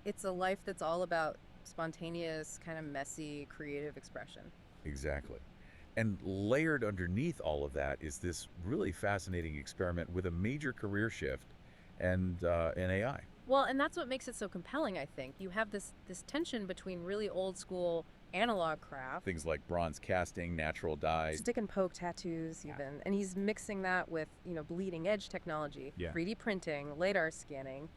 It's a life that's all about spontaneous, kind of messy, creative expression. Exactly. And layered underneath all of that is this really fascinating experiment with a major career shift and in AI. Well, and that's what makes it so compelling, I think. You have this tension between really old school analog craft, Things like bronze casting, natural dye. stick and poke tattoos even, and he's mixing that with, bleeding edge technology, Yeah. 3D printing, LiDAR scanning.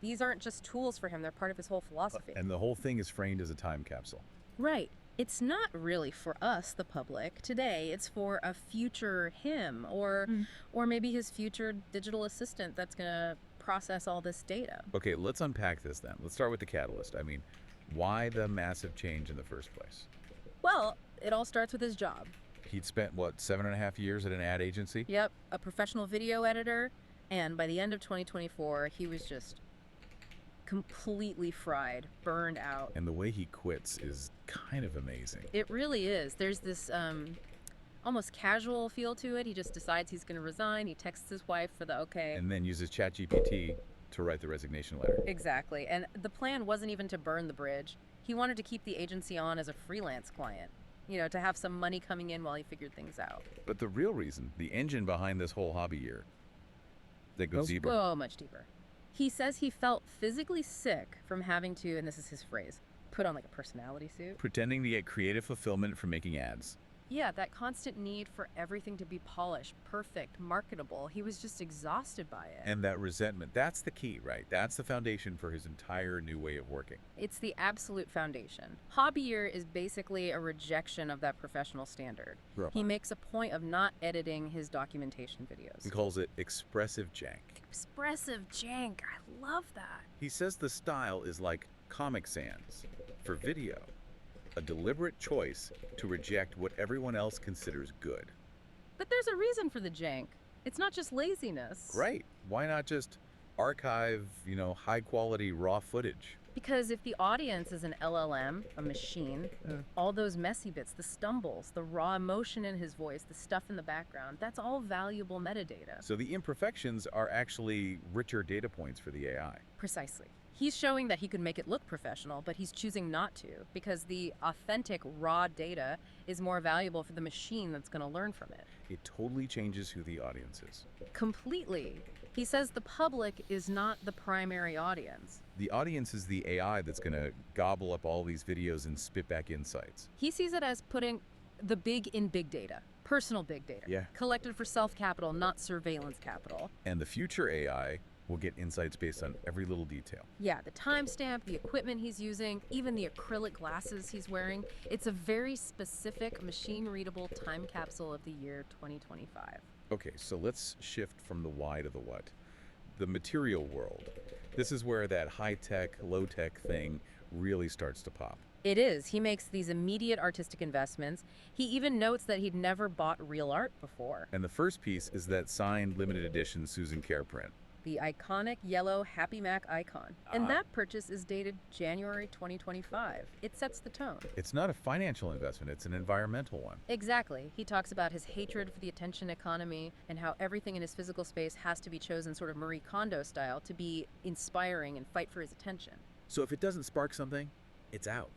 These aren't just tools for him, they're part of his whole philosophy. And the whole thing is framed as a time capsule. Right. It's not really for us, the public, today. It's for a future him or maybe his future digital assistant that's going to process all this data. Okay, let's unpack this then. Let's start with the catalyst. I mean, why the massive change in the first place? Well, it all starts with his job. He'd spent, what, 7.5 years at an ad agency? Yep, a professional video editor, and by the end of 2024, he was just completely fried, burned out. And the way he quits is kind of amazing. It really is. There's this almost casual feel to it. He just decides he's going to resign. He texts his wife for the okay. And then uses ChatGPT to write the resignation letter. Exactly. And the plan wasn't even to burn the bridge. He wanted to keep the agency on as a freelance client, to have some money coming in while he figured things out. But the real reason, the engine behind this whole hobby year, that goes deeper. Oh, much deeper. He says he felt physically sick from having to, and this is his phrase, put on like a personality suit. Pretending to get creative fulfillment from making ads. Yeah, that constant need for everything to be polished, perfect, marketable. He was just exhausted by it. And that resentment, that's the key, right? That's the foundation for his entire new way of working. It's the absolute foundation. Hobby Year is basically a rejection of that professional standard. Right. He makes a point of not editing his documentation videos. He calls it expressive jank. Expressive jank. I love that. He says the style is like Comic Sans for video, a deliberate choice to reject what everyone else considers good. But there's a reason for the jank. It's not just laziness. Right. Why not just archive, high quality raw footage? Because if the audience is an LLM, a machine, all those messy bits, the stumbles, the raw emotion in his voice, the stuff in the background, that's all valuable metadata. So the imperfections are actually richer data points for the AI. Precisely. He's showing that he could make it look professional, but he's choosing not to because the authentic raw data is more valuable for the machine that's going to learn from it. It totally changes who the audience is. Completely. He says the public is not the primary audience. The audience is the AI that's going to gobble up all these videos and spit back insights. He sees it as putting the big in big data, personal big data, Yeah. collected for self-capital, not surveillance capital. And the future AI will get insights based on every little detail. Yeah, the timestamp, the equipment he's using, even the acrylic glasses he's wearing. It's a very specific machine-readable time capsule of the year 2025. Okay, so let's shift from the why to the what. The material world. This is where that high-tech, low-tech thing really starts to pop. It is. He makes these immediate artistic investments. He even notes that he'd never bought real art before. And the first piece is that signed limited edition Susan Kerr print. The iconic yellow Happy Mac icon. And that purchase is dated January 2025. It sets the tone. It's not a financial investment, it's an environmental one. Exactly. He talks about his hatred for the attention economy and how everything in his physical space has to be chosen sort of Marie Kondo style to be inspiring and fight for his attention. So if it doesn't spark something, it's out.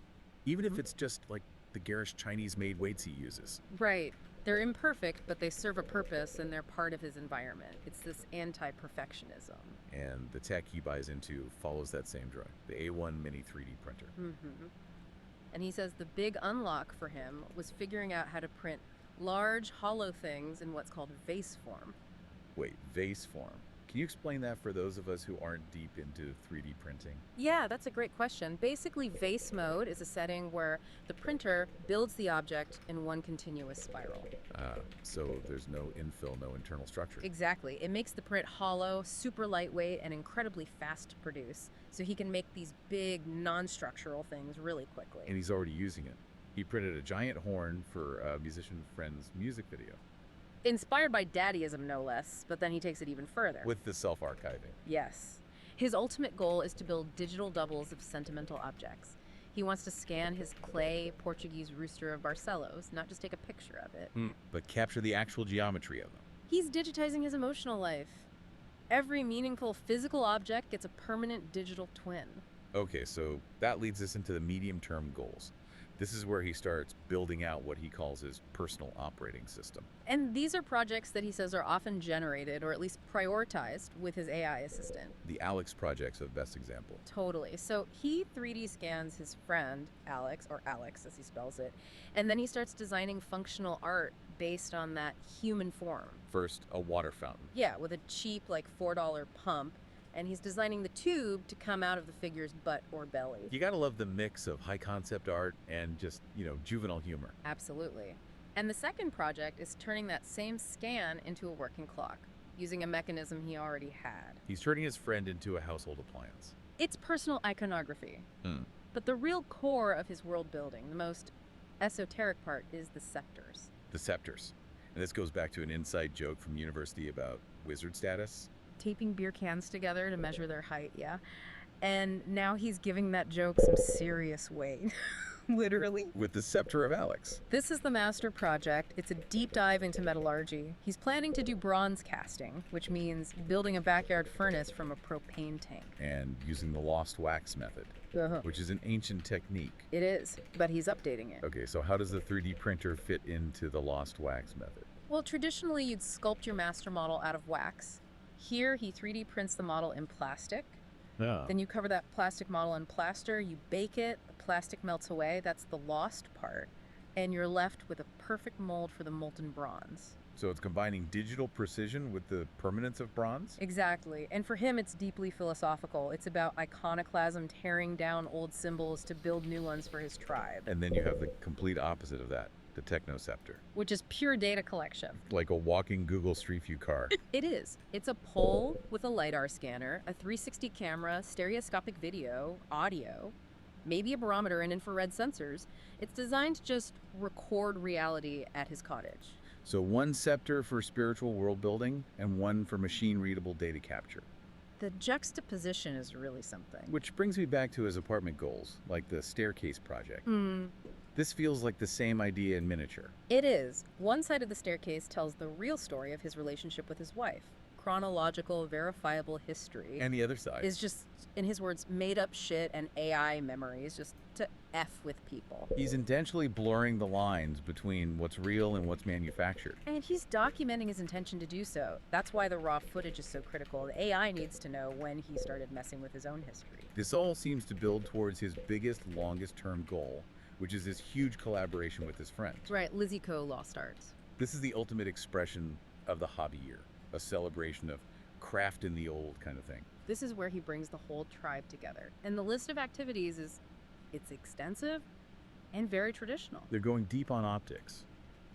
Even if it's just like the garish Chinese-made weights he uses. Right. They're imperfect, but they serve a purpose and they're part of his environment. It's this anti-perfectionism. And the tech he buys into follows that same drug, the A1 Mini 3D printer. And he says the big unlock for him was figuring out how to print large, hollow things in what's called vase form. Wait, vase form. Can you explain that for those of us who aren't deep into 3D printing? Yeah, that's a great question. Basically, vase mode is a setting where the printer builds the object in one continuous spiral. So there's no infill, no internal structure. Exactly. It makes the print hollow, super lightweight, and incredibly fast to produce, so he can make these big, non-structural things really quickly. And he's already using it. He printed a giant horn for a musician friend's music video. Inspired by daddyism, no less, but then he takes it even further. With the self-archiving. Yes. His ultimate goal is to build digital doubles of sentimental objects. He wants to scan his clay Portuguese rooster of Barcelos, not just take a picture of it. But capture the actual geometry of them. He's digitizing his emotional life. Every meaningful physical object gets a permanent digital twin. Okay, so that leads us into the medium-term goals. This is where he starts building out what he calls his personal operating system. And these are projects that he says are often generated or at least prioritized with his AI assistant. The Alex project's the best example. Totally. So he 3D scans his friend, Alex, or Alex as he spells it, and then he starts designing functional art based on that human form. First, a water fountain. Yeah, with a cheap, like $4 pump, and he's designing the tube to come out of the figure's butt or belly. You gotta love the mix of high concept art and just, juvenile humor. Absolutely. And the second project is turning that same scan into a working clock, using a mechanism he already had. He's turning his friend into a household appliance. It's personal iconography. Hmm. But the real core of his world building, the most esoteric part, is the scepters. The scepters. And this goes back to an inside joke from university about wizard status. Taping beer cans together to measure their height, yeah. And now he's giving that joke some serious weight. Literally. With the scepter of Alex. This is the master project. It's a deep dive into metallurgy. He's planning to do bronze casting, which means building a backyard furnace from a propane tank. And using the lost wax method, which is an ancient technique. It is, but he's updating it. Okay, so how does the 3D printer fit into the lost wax method? Well, traditionally you'd sculpt your master model out of wax. Here, he 3D prints the model in plastic. Yeah. Then you cover that plastic model in plaster, you bake it, the plastic melts away, that's the lost part, and you're left with a perfect mold for the molten bronze. So it's combining digital precision with the permanence of bronze? Exactly. And for him, it's deeply philosophical. It's about iconoclasm, tearing down old symbols to build new ones for his tribe. And then you have the complete opposite of that, the Technoscepter. Which is pure data collection. Like a walking Google Street View car. It is. It's a pole with a LiDAR scanner, a 360 camera, stereoscopic video, audio, maybe a barometer and infrared sensors. It's designed to just record reality at his cottage. So one scepter for spiritual world building and one for machine-readable data capture. The juxtaposition is really something. Which brings me back to his apartment goals, like the staircase project. This feels like the same idea in miniature. It is. One side of the staircase tells the real story of his relationship with his wife. Chronological, verifiable history. And the other side is just, in his words, made up shit and AI memories just to F with people. He's intentionally blurring the lines between what's real and what's manufactured. And he's documenting his intention to do so. That's why the raw footage is so critical. The AI needs to know when he started messing with his own history. This all seems to build towards his biggest, longest-term goal, which is this huge collaboration with his friends. Right, Lizzie Co. Lost Arts. This is the ultimate expression of the hobby year, a celebration of craft in the old kind of thing. This is where he brings the whole tribe together. And the list of activities it's extensive and very traditional. They're going deep on optics,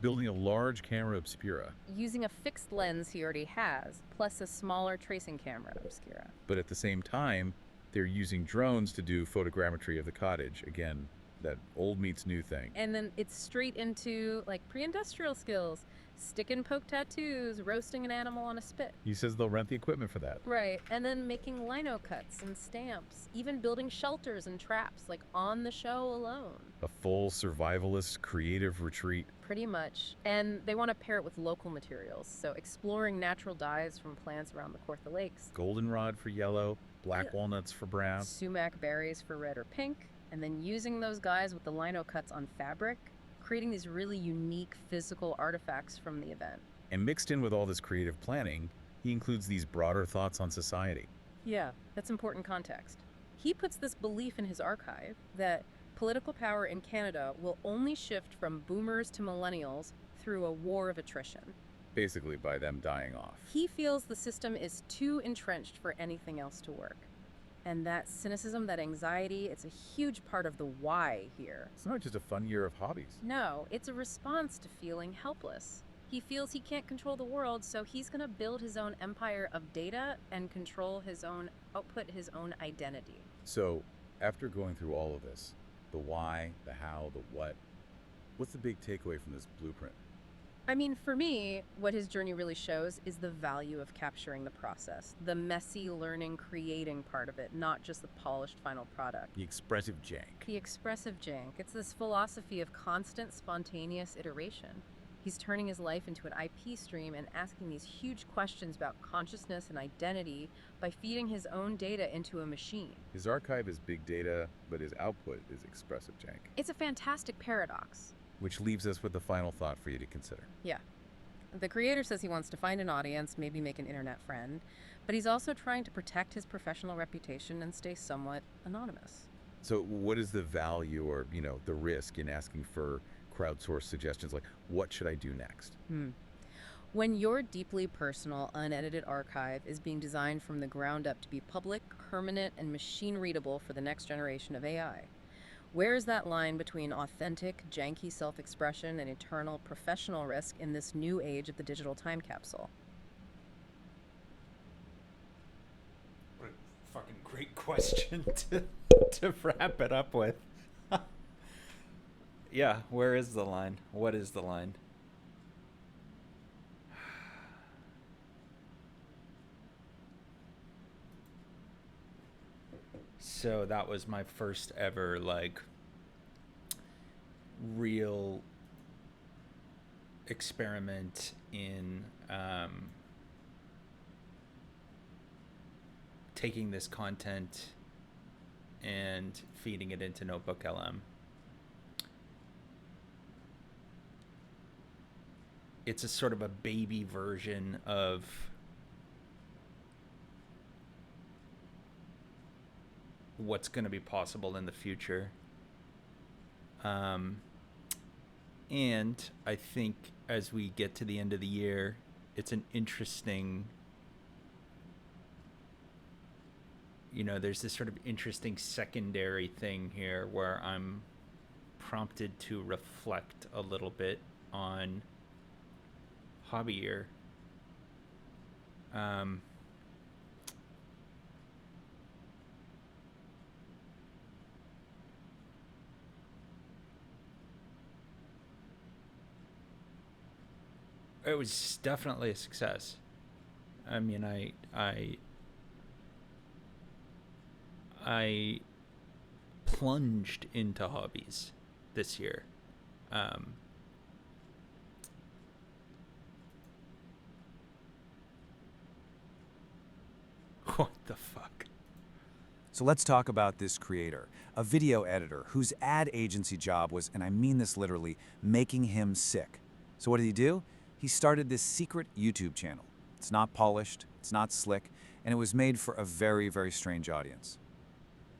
building a large camera obscura. Using a fixed lens he already has, plus a smaller tracing camera obscura. But at the same time, they're using drones to do photogrammetry of the cottage. Again, that old meets new thing. And then it's straight into like pre-industrial skills. Stick and poke tattoos, roasting an animal on a spit. He says they'll rent the equipment for that. Right, and then making lino cuts and stamps, even building shelters and traps, like on the show alone. A full survivalist creative retreat. Pretty much. And they want to pair it with local materials, so exploring natural dyes from plants around the Kawartha Lakes. Goldenrod for yellow, black walnuts for brown. Sumac berries for red or pink, and then using those guys with the lino cuts on fabric, creating these really unique physical artifacts from the event. And mixed in with all this creative planning, he includes these broader thoughts on society. Yeah, that's important context. He puts this belief in his archive that political power in Canada will only shift from boomers to millennials through a war of attrition. Basically by them dying off. He feels the system is too entrenched for anything else to work. And that cynicism, that anxiety, it's a huge part of the why here. It's not just a fun year of hobbies. No, it's a response to feeling helpless. He feels he can't control the world, so he's going to build his own empire of data and control his own output, his own identity. So, after going through all of this, the why, the how, the what, what's the big takeaway from this blueprint? I mean, for me, what his journey really shows is the value of capturing the process, the messy learning, creating part of it, not just the polished final product. The expressive jank. The expressive jank. It's this philosophy of constant, spontaneous iteration. He's turning his life into an IP stream and asking these huge questions about consciousness and identity by feeding his own data into a machine. His archive is big data, but his output is expressive jank. It's a fantastic paradox. Which leaves us with a final thought for you to consider. Yeah. The creator says he wants to find an audience, maybe make an internet friend, but he's also trying to protect his professional reputation and stay somewhat anonymous. So what is the value or, the risk in asking for crowdsourced suggestions like, what should I do next? When your deeply personal, unedited archive is being designed from the ground up to be public, permanent, and machine-readable for the next generation of AI, where is that line between authentic, janky self-expression and eternal professional risk in this new age of the digital time capsule? What a fucking great question to wrap it up with. Yeah, where is the line? What is the line? So that was my first ever real experiment in taking this content and feeding it into NotebookLM. It's a sort of a baby version of what's going to be possible in the future. And I think as we get to the end of the year, it's an interesting, there's this sort of interesting secondary thing here where I'm prompted to reflect a little bit on hobby year. It was definitely a success. I mean, I plunged into hobbies this year. What the fuck? So let's talk about this creator, a video editor whose ad agency job was, and I mean this literally, making him sick. So what did he do? He started this secret YouTube channel. It's not polished, it's not slick, and it was made for a very, very strange audience.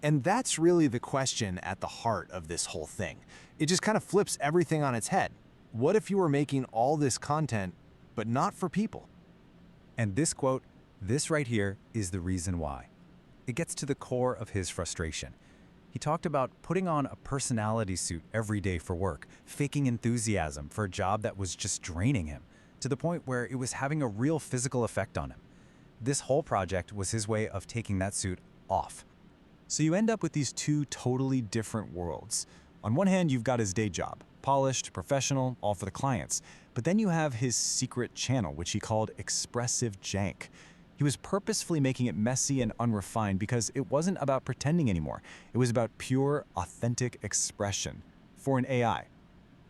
And that's really the question at the heart of this whole thing. It just kind of flips everything on its head. What if you were making all this content, but not for people? And this quote, this right here, is the reason why. It gets to the core of his frustration. He talked about putting on a personality suit every day for work, faking enthusiasm for a job that was just draining him, to the point where it was having a real physical effect on him. This whole project was his way of taking that suit off. So you end up with these two totally different worlds. On one hand, you've got his day job, polished, professional, all for the clients. But then you have his secret channel, which he called Expressive Jank. He was purposefully making it messy and unrefined because it wasn't about pretending anymore. It was about pure, authentic expression for an AI.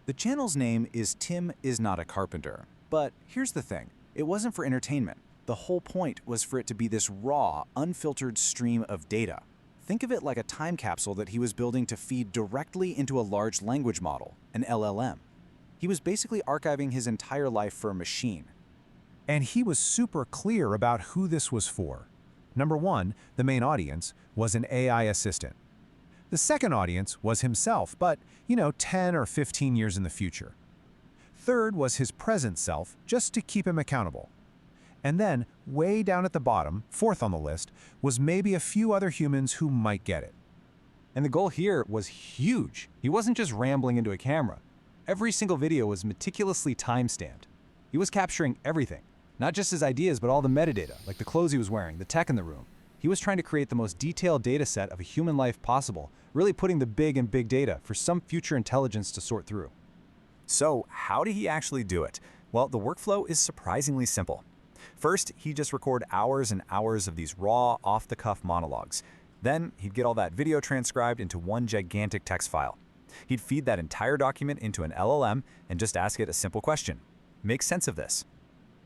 The channel's name is Tim Is Not a Carpenter. But here's the thing, it wasn't for entertainment. The whole point was for it to be this raw, unfiltered stream of data. Think of it like a time capsule that he was building to feed directly into a large language model, an LLM. He was basically archiving his entire life for a machine. And he was super clear about who this was for. Number one, the main audience was an AI assistant. The second audience was himself, but, 10 or 15 years in the future. Third was his present self, just to keep him accountable. And then, way down at the bottom, fourth on the list, was maybe a few other humans who might get it. And the goal here was huge. He wasn't just rambling into a camera. Every single video was meticulously time-stamped. He was capturing everything, not just his ideas, but all the metadata, like the clothes he was wearing, the tech in the room. He was trying to create the most detailed data set of a human life possible, really putting the big in big data for some future intelligence to sort through. So how did he actually do it? Well, the workflow is surprisingly simple. First, he'd just record hours and hours of these raw, off-the-cuff monologues. Then, he'd get all that video transcribed into one gigantic text file. He'd feed that entire document into an LLM and just ask it a simple question. Make sense of this.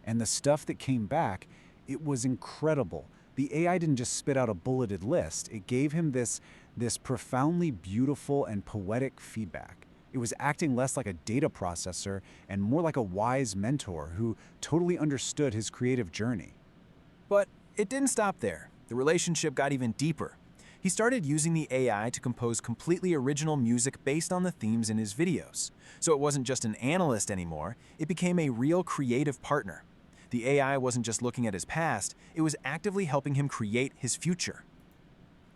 And the stuff that came back, it was incredible. The AI didn't just spit out a bulleted list, it gave him this profoundly beautiful and poetic feedback. It was acting less like a data processor and more like a wise mentor who totally understood his creative journey. But it didn't stop there. The relationship got even deeper. He started using the AI to compose completely original music based on the themes in his videos. So it wasn't just an analyst anymore, it became a real creative partner. The AI wasn't just looking at his past, it was actively helping him create his future.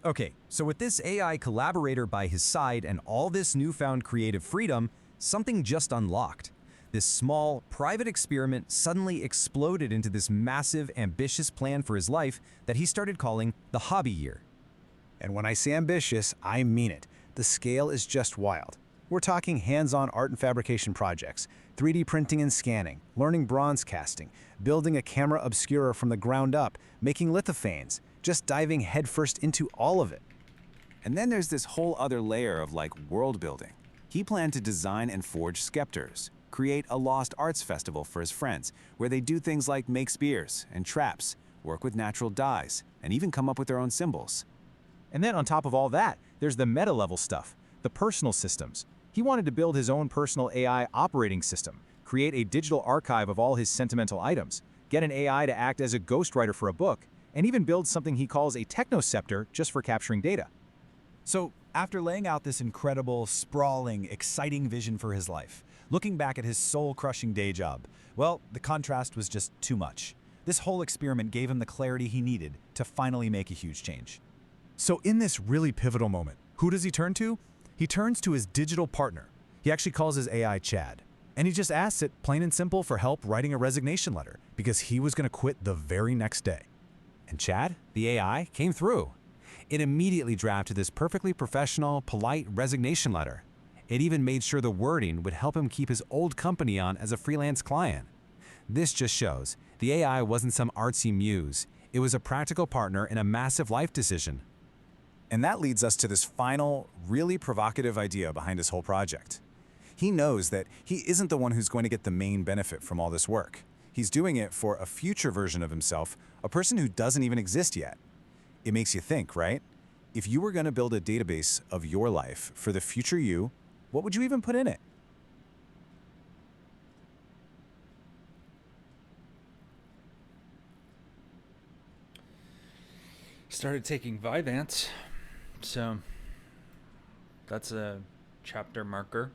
Okay, so with this AI collaborator by his side and all this newfound creative freedom, something just unlocked. This small, private experiment suddenly exploded into this massive, ambitious plan for his life that he started calling the Hobby Year. And when I say ambitious, I mean it. The scale is just wild. We're talking hands-on art and fabrication projects, 3D printing and scanning, learning bronze casting, building a camera obscura from the ground up, making lithophanes, just diving headfirst into all of it. And then there's this whole other layer of world building. He planned to design and forge scepters, create a lost arts festival for his friends, where they do things like make spears and traps, work with natural dyes, and even come up with their own symbols. And then on top of all that, there's the meta-level stuff, the personal systems. He wanted to build his own personal AI operating system, create a digital archive of all his sentimental items, get an AI to act as a ghostwriter for a book, and even build something he calls a technoscepter just for capturing data. So, after laying out this incredible, sprawling, exciting vision for his life, looking back at his soul-crushing day job, well, the contrast was just too much. This whole experiment gave him the clarity he needed to finally make a huge change. So in this really pivotal moment, who does he turn to? He turns to his digital partner. He actually calls his AI Chad. And he just asks it, plain and simple, for help writing a resignation letter because he was going to quit the very next day. And Chad, the AI, came through. It immediately drafted this perfectly professional, polite resignation letter. It even made sure the wording would help him keep his old company on as a freelance client. This just shows the AI wasn't some artsy muse. It was a practical partner in a massive life decision. And that leads us to this final, really provocative idea behind his whole project. He knows that he isn't the one who's going to get the main benefit from all this work. He's doing it for a future version of himself, a person who doesn't even exist yet. It makes you think, right? If you were going to build a database of your life for the future you, what would you even put in it? Started taking Vyvanse, so that's a chapter marker